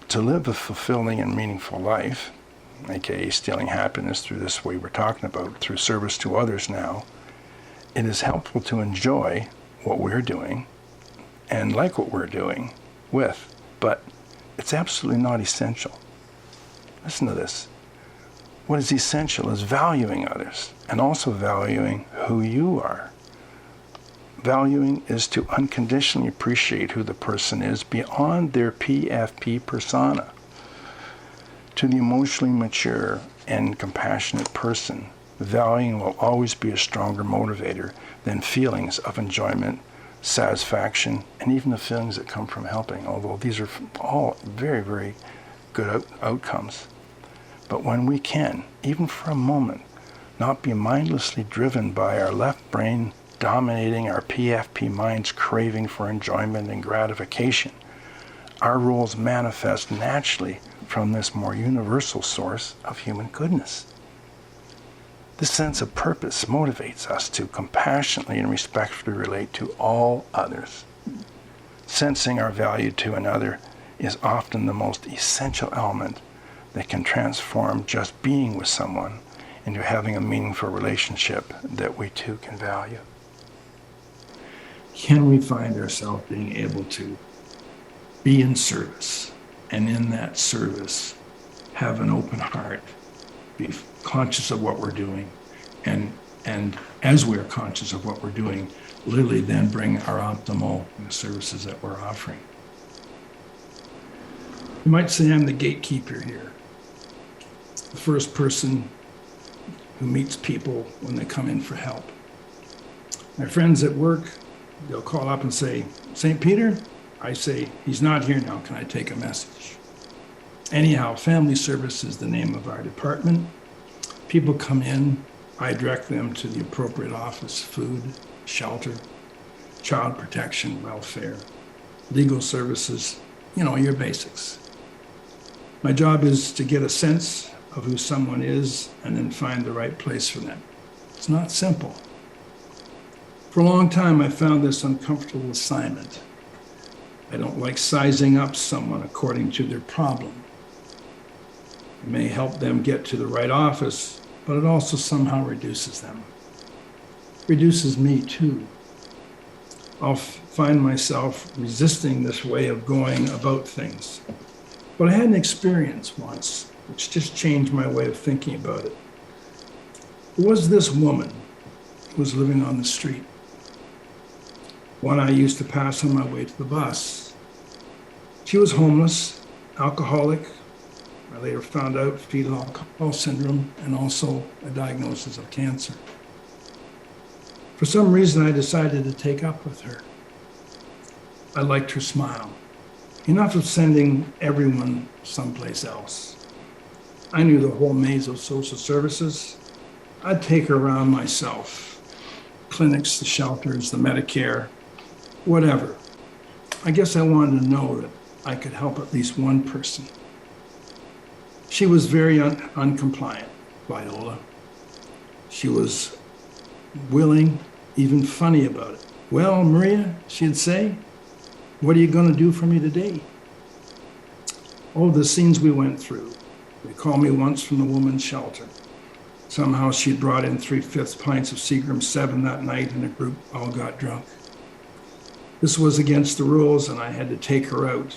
to live a fulfilling and meaningful life, aka stealing happiness through this way we're talking about, through service to others now, it is helpful to enjoy what we're doing and like what we're doing with, but it's absolutely not essential. Listen to this. What is essential is valuing others and also valuing who you are. Valuing is to unconditionally appreciate who the person is beyond their PFP persona. To the emotionally mature and compassionate person, valuing will always be a stronger motivator than feelings of enjoyment, satisfaction, and even the feelings that come from helping, although these are all very, very good outcomes. But when we can, even for a moment, not be mindlessly driven by our left brain dominating our PFP mind's craving for enjoyment and gratification, our roles manifest naturally from this more universal source of human goodness. This sense of purpose motivates us to compassionately and respectfully relate to all others. Sensing our value to another is often the most essential element that can transform just being with someone into having a meaningful relationship that we too can value. Can we find ourselves being able to be in service, and in that service have an open heart, be conscious of what we're doing, and as we're conscious of what we're doing, literally then bring our optimal in the services that we're offering? You might say I'm the gatekeeper here, the first person who meets people when they come in for help. My friends at work, they'll call up and say, "St. Peter?" I say, "He's not here now. Can I take a message?" Anyhow, family service is the name of our department. People come in, I direct them to the appropriate office: food, shelter, child protection, welfare, legal services, your basics. My job is to get a sense of who someone is and then find the right place for them. It's not simple. For a long time, I found this uncomfortable assignment. I don't like sizing up someone according to their problem. It may help them get to the right office, but it also somehow reduces them. Reduces me too. I'll find myself resisting this way of going about things. But I had an experience once which just changed my way of thinking about it. It was this woman who was living on the street, one I used to pass on my way to the bus. She was homeless, alcoholic. I later found out fetal alcohol syndrome and also a diagnosis of cancer. For some reason, I decided to take up with her. I liked her smile. Enough of sending everyone someplace else. I knew the whole maze of social services. I'd take her around myself. Clinics, the shelters, the Medicare, whatever. I guess I wanted to know that I could help at least one person. She was very uncompliant, Viola. She was willing, even funny about it. "Well, Maria," she'd say, "what are you going to do for me today?" Oh, the scenes we went through. They called me once from the woman's shelter. Somehow she'd brought in 3/5 pints of Seagram 7 that night, and the group all got drunk. This was against the rules, and I had to take her out.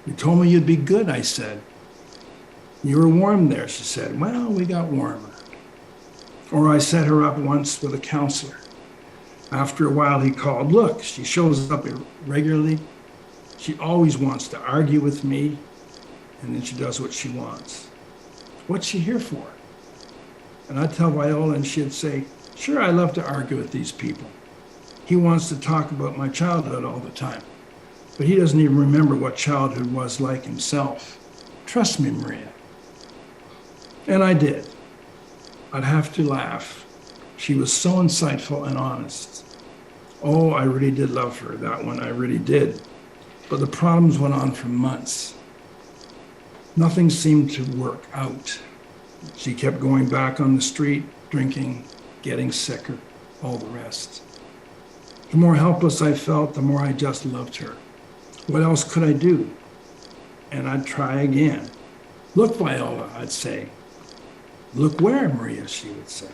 "You told me you'd be good," I said. "You were warm there," she said. Well, we got warmer. Or I set her up once with a counselor. After a while, he called, "Look, she shows up regularly. She always wants to argue with me, and then she does what she wants. What's she here for?" And I'd tell Viola, and she'd say, "Sure, I love to argue with these people. He wants to talk about my childhood all the time, but he doesn't even remember what childhood was like himself. Trust me, Maria." And I did. I'd have to laugh. She was so insightful and honest. Oh, I really did love her, that one, I really did. But the problems went on for months. Nothing seemed to work out. She kept going back on the street, drinking, getting sicker, all the rest. The more helpless I felt, the more I just loved her. What else could I do? and I'd try again. Look, Viola, I'd say. Look where, Maria, she would say.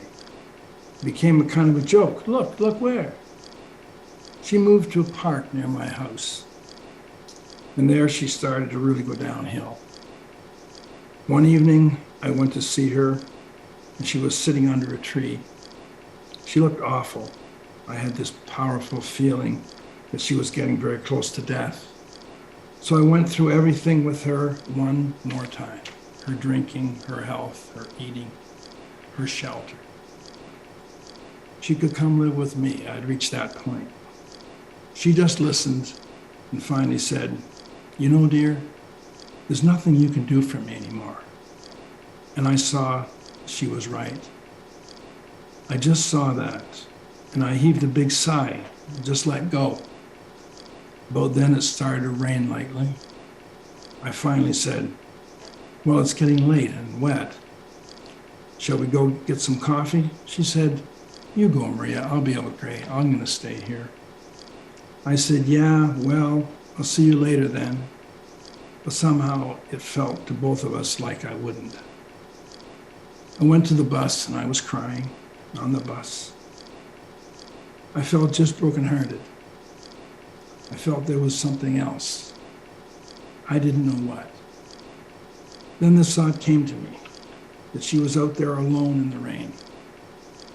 It became a kind of a joke. Look where? She moved to a park near my house, and there she started to really go downhill. One evening, I went to see her, and she was sitting under a tree. She looked awful. I had this powerful feeling that she was getting very close to death. So I went through everything with her one more time. Her drinking, her health, her eating, her shelter. She could come live with me. I'd reached that point. She just listened and finally said, "You know, dear, there's nothing you can do for me anymore." And I saw she was right. I just saw that, and I heaved a big sigh and just let go. About then it started to rain lightly. I finally said, "Well, it's getting late and wet. Shall we go get some coffee?" She said, "You go, Maria. I'll be okay. I'm going to stay here." I said, "Yeah, well, I'll see you later then." But somehow it felt to both of us like I wouldn't. I went to the bus and I was crying on the bus. I felt just brokenhearted. I felt there was something else. I didn't know what. Then this thought came to me, that she was out there alone in the rain.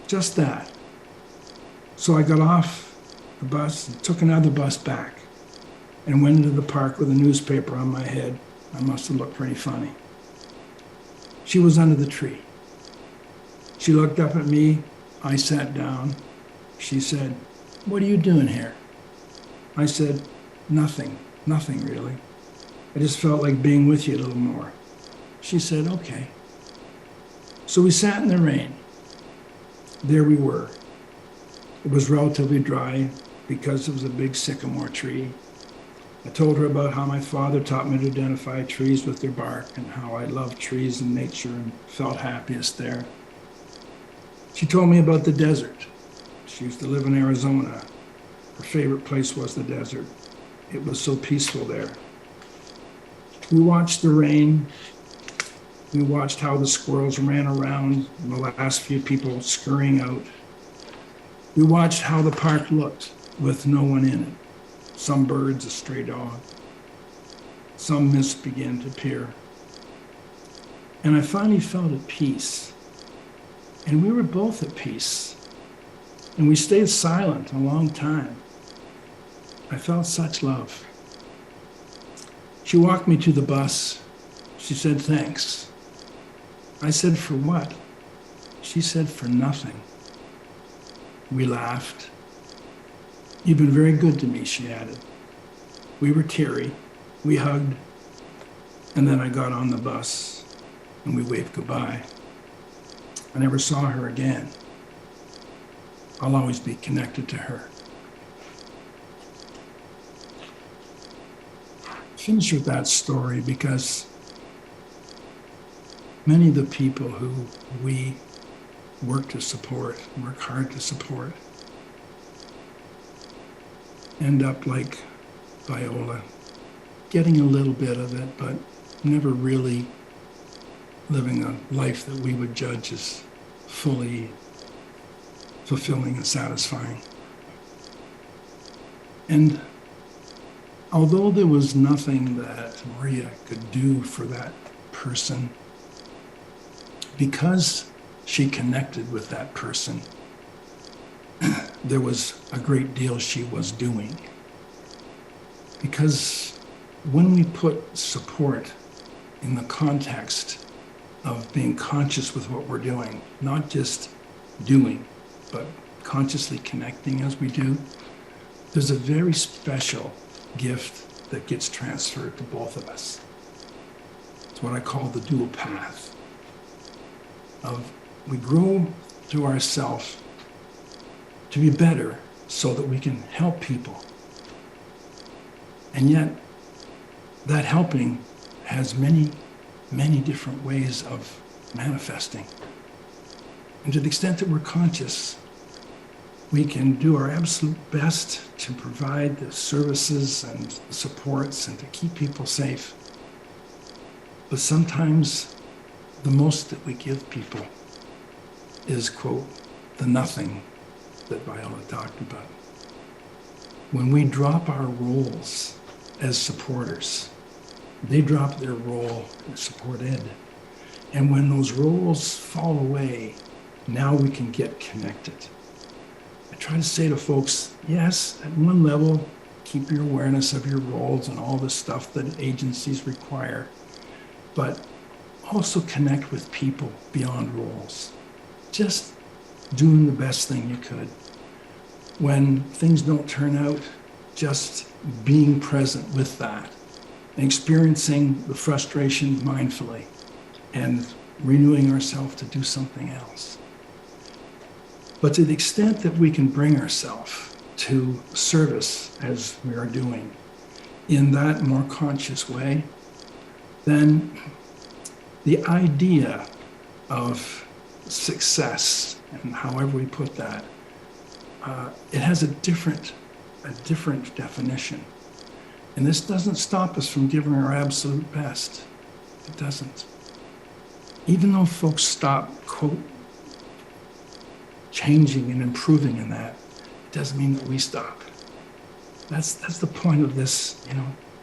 Just that. So I got off the bus and took another bus back and went into the park with a newspaper on my head. I must have looked pretty funny. She was under the tree. She looked up at me. I sat down. She said, "What are you doing here?" I said, nothing really. I just felt like being with you a little more." She said, "Okay." So we sat in the rain. There we were. It was relatively dry because it was a big sycamore tree. I told her about how my father taught me to identify trees with their bark and how I loved trees and nature and felt happiest there. She told me about the desert. She used to live in Arizona. Her favorite place was the desert. It was so peaceful there. We watched the rain. We watched how the squirrels ran around and the last few people scurrying out. We watched how the park looked with no one in it. Some birds, a stray dog. Some mist began to appear. And I finally felt at peace. And we were both at peace. And we stayed silent a long time. I felt such love. She walked me to the bus. She said, "Thanks." I said, "For what?" She said, "For nothing." We laughed. "You've been very good to me," she added. We were teary. We hugged. And then I got on the bus and we waved goodbye. I never saw her again. I'll always be connected to her. Finish with that story because many of the people who we work to support, work hard to support, end up like Viola, getting a little bit of it, but never really living a life that we would judge as fully fulfilling and satisfying. And although there was nothing that Maria could do for that person, because she connected with that person, there was a great deal she was doing. Because when we put support in the context of being conscious with what we're doing, not just doing, but consciously connecting as we do, there's a very special gift that gets transferred to both of us. It's what I call the dual path of we grow through ourselves to be better so that we can help people. And yet that helping has many, many different ways of manifesting. And to the extent that we're conscious, we can do our absolute best to provide the services and the supports and to keep people safe. But sometimes the most that we give people is, quote, the nothing that Viola talked about. When we drop our roles as supporters, they drop their role as supported. And when those roles fall away, now we can get connected. I try to say to folks, yes, at one level, keep your awareness of your roles and all the stuff that agencies require, but also connect with people beyond roles. Just doing the best thing you could. When things don't turn out, just being present with that, and experiencing the frustration mindfully, and renewing ourselves to do something else. But to the extent that we can bring ourselves to service as we are doing in that more conscious way, then the idea of success, and however we put that, it has a different definition. And this doesn't stop us from giving our absolute best. It doesn't. Even though folks stop, quote, changing and improving in that, it doesn't mean that we stop. That's the point of this,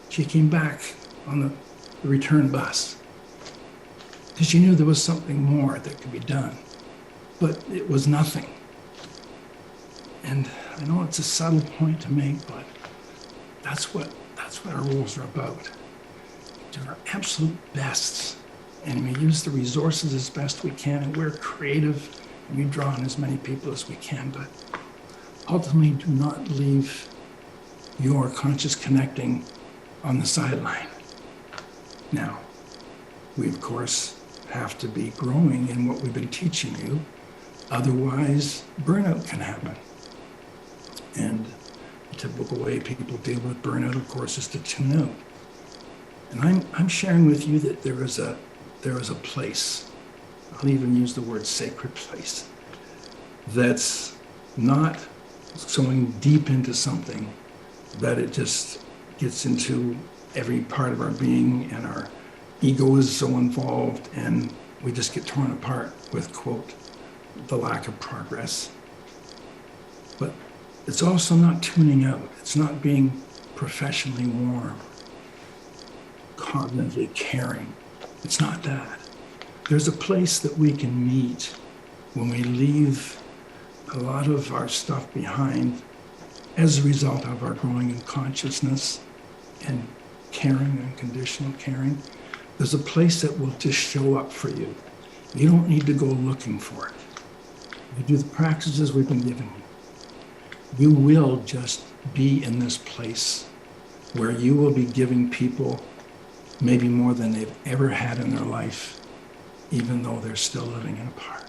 She came back on the return bus because she knew there was something more that could be done, but it was nothing. And I know it's a subtle point to make, but that's what our roles are about. Do our absolute best, and we use the resources as best we can, and we're creative, and we draw on as many people as we can, but ultimately do not leave your conscious connecting on the sideline. Now, we of course have to be growing in what we've been teaching you, otherwise burnout can happen. And the typical way people deal with burnout, of course, is to tune out. And I'm sharing with you that there is a place, I'll even use the word sacred place, that's not going deep into something that it just gets into every part of our being, and our ego is so involved, and we just get torn apart with, quote, the lack of progress. But it's also not tuning out. It's not being professionally warm, cognitively caring. It's not that. There's a place that we can meet when we leave a lot of our stuff behind as a result of our growing in consciousness and caring, unconditional caring. There's a place that will just show up for you. You don't need to go looking for it. You do the practices we've been giving you. You will just be in this place where you will be giving people maybe more than they've ever had in their life, even though they're still living in a part.